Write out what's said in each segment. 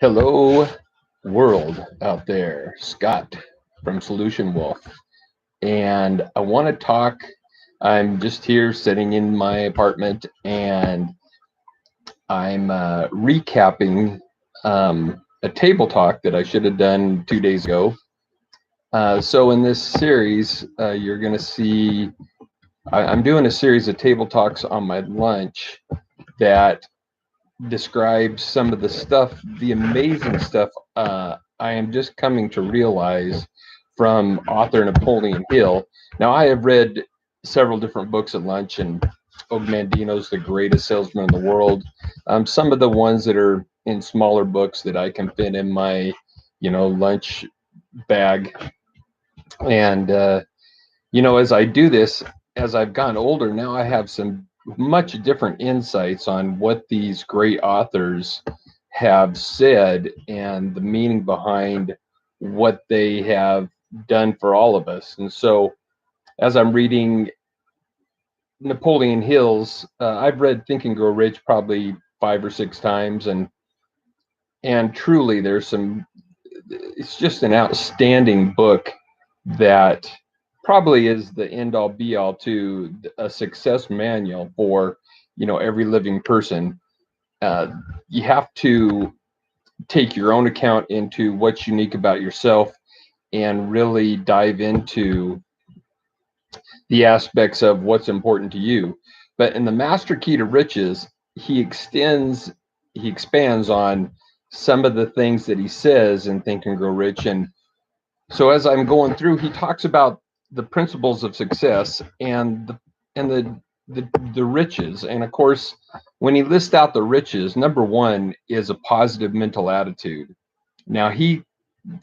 Hello, world out there. Scott from Solution Wolf. And I want to talk. I'm just here sitting in my apartment and I'm recapping a table talk that I should have done 2 days ago. So, in this series, you're going to see I'm doing a series of table talks on my lunch that describes some of the stuff, the amazing stuff I am just coming to realize from author Napoleon Hill. Now, I have read several different books at lunch, and Og Mandino's the greatest salesman in the world. Some of the ones that are in smaller books that I can fit in my, lunch bag. And as I do this, as I've gotten older, now I have some much different insights on what these great authors have said and the meaning behind what they have done for all of us. And so, as I'm reading Napoleon Hill's, I've read Think and Grow Rich probably 5 or 6 times, and truly, there's some. It's just an outstanding book that probably is the end all be all to a success manual for every living person. uh, you have to take your own account into what's unique about yourself and really dive into the aspects of what's important to you. But in the master key to riches, he expands on some of the things that he says in Think and Grow Rich. And so as I'm going through, he talks about the principles of success and the riches. And of course, when he lists out the riches, number one is a positive mental attitude. Now he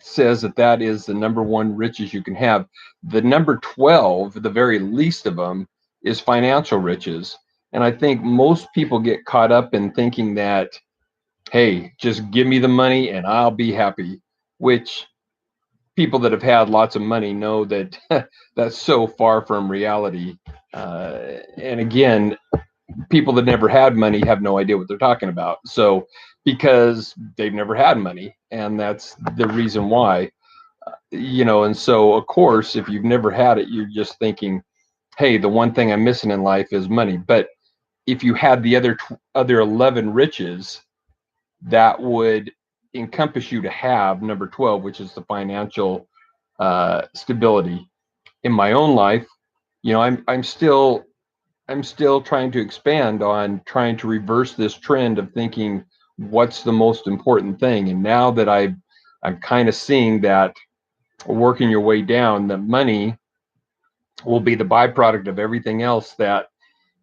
says that is the number one riches you can have. The number 12, the very least of them, is financial riches. And I think most people get caught up in thinking that, hey, just give me the money and I'll be happy, which people that have had lots of money know that that's so far from reality. And again, people that never had money have no idea what they're talking about. So, because they've never had money, and that's the reason why, and so, of course, if you've never had it, you're just thinking, hey, the one thing I'm missing in life is money. But if you had the other 11 riches, that would encompass you to have number 12, which is the financial stability. In my own life, I'm still trying to expand on trying to reverse this trend of thinking what's the most important thing. And now that I'm kind of seeing that working your way down, that money will be the byproduct of everything else that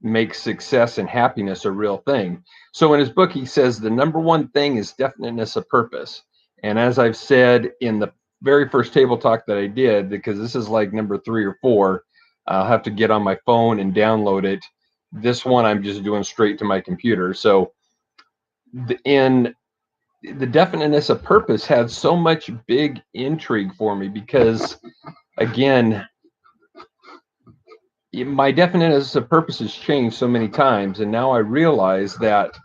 makes success and happiness a real thing. So in his book, he says the number one thing is definiteness of purpose. And as I've said in the very first table talk that I did, because this is like number 3 or 4, I'll have to get on my phone and download it. This one I'm just doing straight to my computer. So in the definiteness of purpose had so much big intrigue for me because, again, my definiteness of purpose has changed so many times, and now I realize that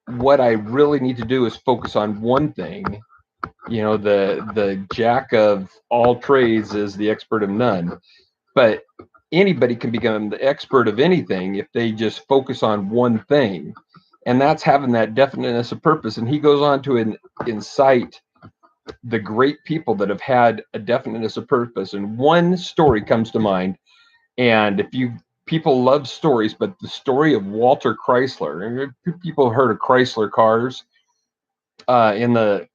what I really need to do is focus on one thing. The jack of all trades is the expert of none, but anybody can become the expert of anything if they just focus on one thing, and that's having that definiteness of purpose. And he goes on to incite the great people that have had a definiteness of purpose, and one story comes to mind. And if you people love stories, but the story of Walter Chrysler, and people heard of Chrysler cars in the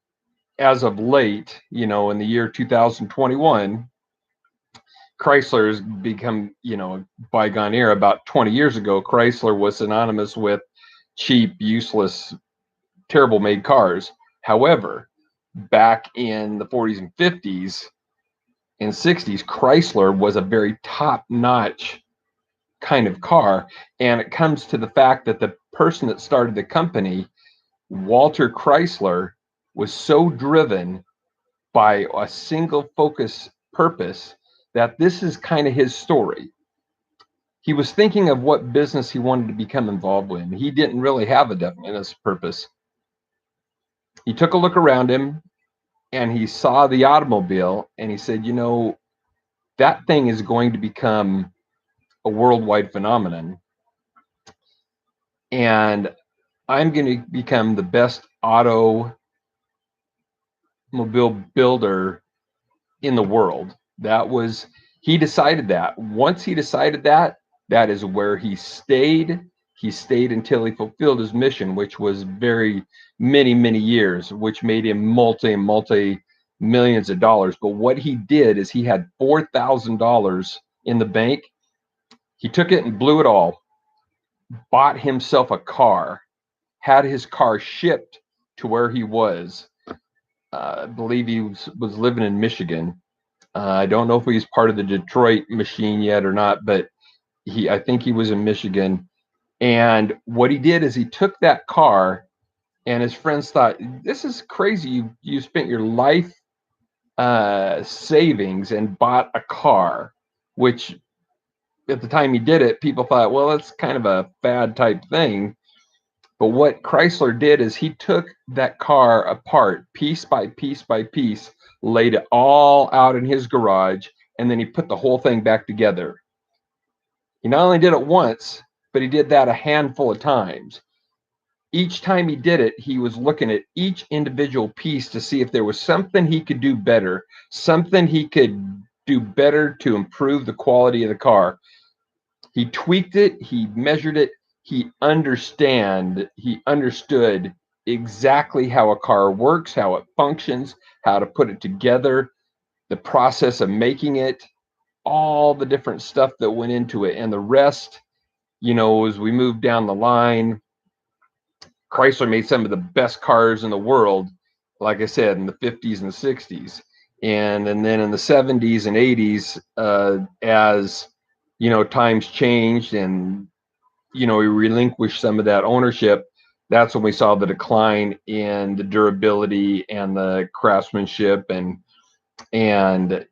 as of late, in the year 2021, Chrysler has become, a bygone era. About 20 years ago, Chrysler was synonymous with cheap, useless, terrible made cars. However, back in the 40s and 50s and 60s, Chrysler was a very top notch kind of car. And it comes to the fact that the person that started the company, Walter Chrysler, was so driven by a single focus purpose that this is kind of his story. He was thinking of what business he wanted to become involved in. He didn't really have a definite purpose. He took a look around him and he saw the automobile and he said, that thing is going to become a worldwide phenomenon. And I'm going to become the best automobile builder in the world. He decided that. Once he decided that, that is where he stayed. He stayed until he fulfilled his mission, which was very many years, which made him multi millions of dollars. But what he did is he had $4,000 in the bank. He took it and blew it all, bought himself a car, had his car shipped to where he was. I believe he was living in Michigan. I don't know if he's part of the Detroit machine yet or not, but I think he was in Michigan. And what he did is he took that car, and his friends thought, this is crazy. You spent your life savings and bought a car, which at the time he did it, people thought, well, that's kind of a fad type thing. But what Chrysler did is he took that car apart piece by piece by piece, laid it all out in his garage, and then he put the whole thing back together. He not only did it once, but he did that a handful of times. Each time he did it, he was looking at each individual piece to see if there was something he could do better, something he could do better to improve the quality of the car. He tweaked it, he measured it, he understood exactly how a car works, how it functions, how to put it together, the process of making it, all the different stuff that went into it. And the rest, as we moved down the line, Chrysler made some of the best cars in the world, like I said, in the 50s and the 60s. And then in the 70s and 80s, as times changed and we relinquished some of that ownership, that's when we saw the decline in the durability and the craftsmanship. And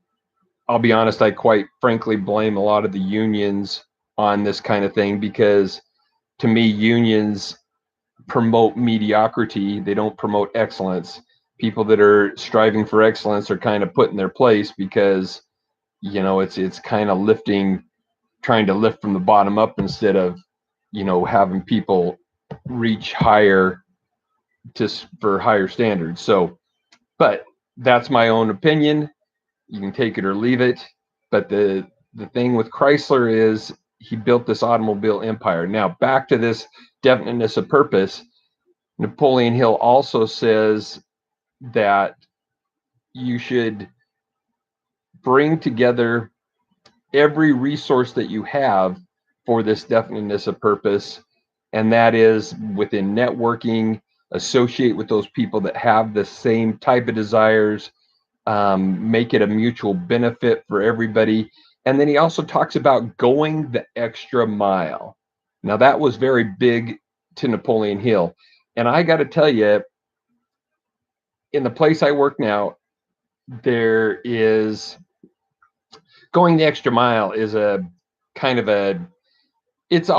I'll be honest, I quite frankly blame a lot of the unions on this kind of thing, because to me, unions promote mediocrity. They don't promote excellence. People that are striving for excellence are kind of put in their place, because it's kind of trying to lift from the bottom up instead of having people reach higher for higher standards. So, but that's my own opinion. You can take it or leave it. But the thing with Chrysler is he built this automobile empire. Now back to this definiteness of purpose. Napoleon Hill also says that you should bring together every resource that you have for this definiteness of purpose, and that is within networking, associate with those people that have the same type of desires, make it a mutual benefit for everybody. And then he also talks about going the extra mile. Now that was very big to Napoleon Hill. And I got to tell you, in the place I work now, there is going the extra mile is a kind of it's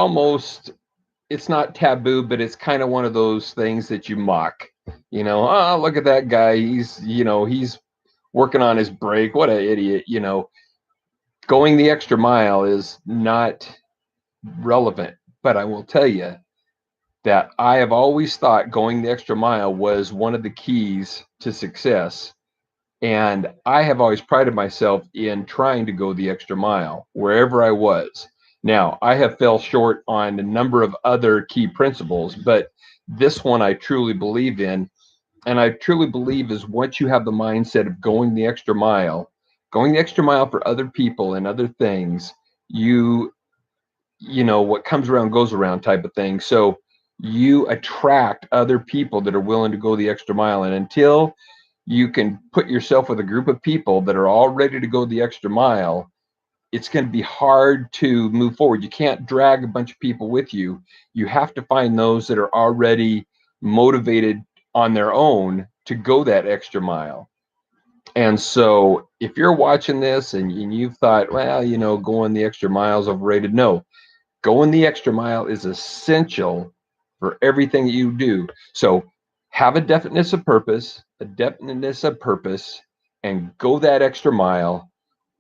not taboo, but it's kind of one of those things that you mock. Oh, look at that guy. He's working on his brake. What an idiot. Going the extra mile is not relevant. But I will tell you that I have always thought going the extra mile was one of the keys to success. And I have always prided myself in trying to go the extra mile wherever I was. Now, I have fell short on a number of other key principles, but this one I truly believe in. And I truly believe is once you have the mindset of going the extra mile for other people and other things, what comes around goes around type of thing. So you attract other people that are willing to go the extra mile. And until you can put yourself with a group of people that are all ready to go the extra mile, it's going to be hard to move forward. You can't drag a bunch of people with you. You have to find those that are already motivated on their own to go that extra mile. And so if you're watching this and you've thought, well, going the extra mile is overrated. No, going the extra mile is essential for everything that you do. So have a definiteness of purpose, and go that extra mile.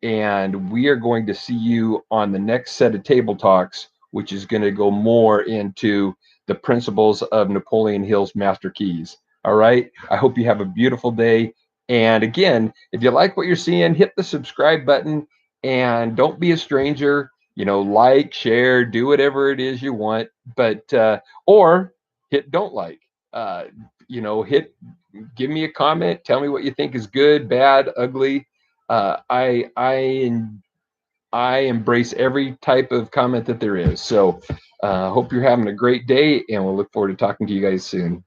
And we are going to see you on the next set of table talks, which is going to go more into the principles of Napoleon Hill's master keys. All right. I hope you have a beautiful day. And again, if you like what you're seeing, hit the subscribe button and don't be a stranger. Like, share, do whatever it is you want, but or hit don't like. Hit give me a comment. Tell me what you think is good, bad, ugly. I embrace every type of comment that there is. So hope you're having a great day, and we'll look forward to talking to you guys soon.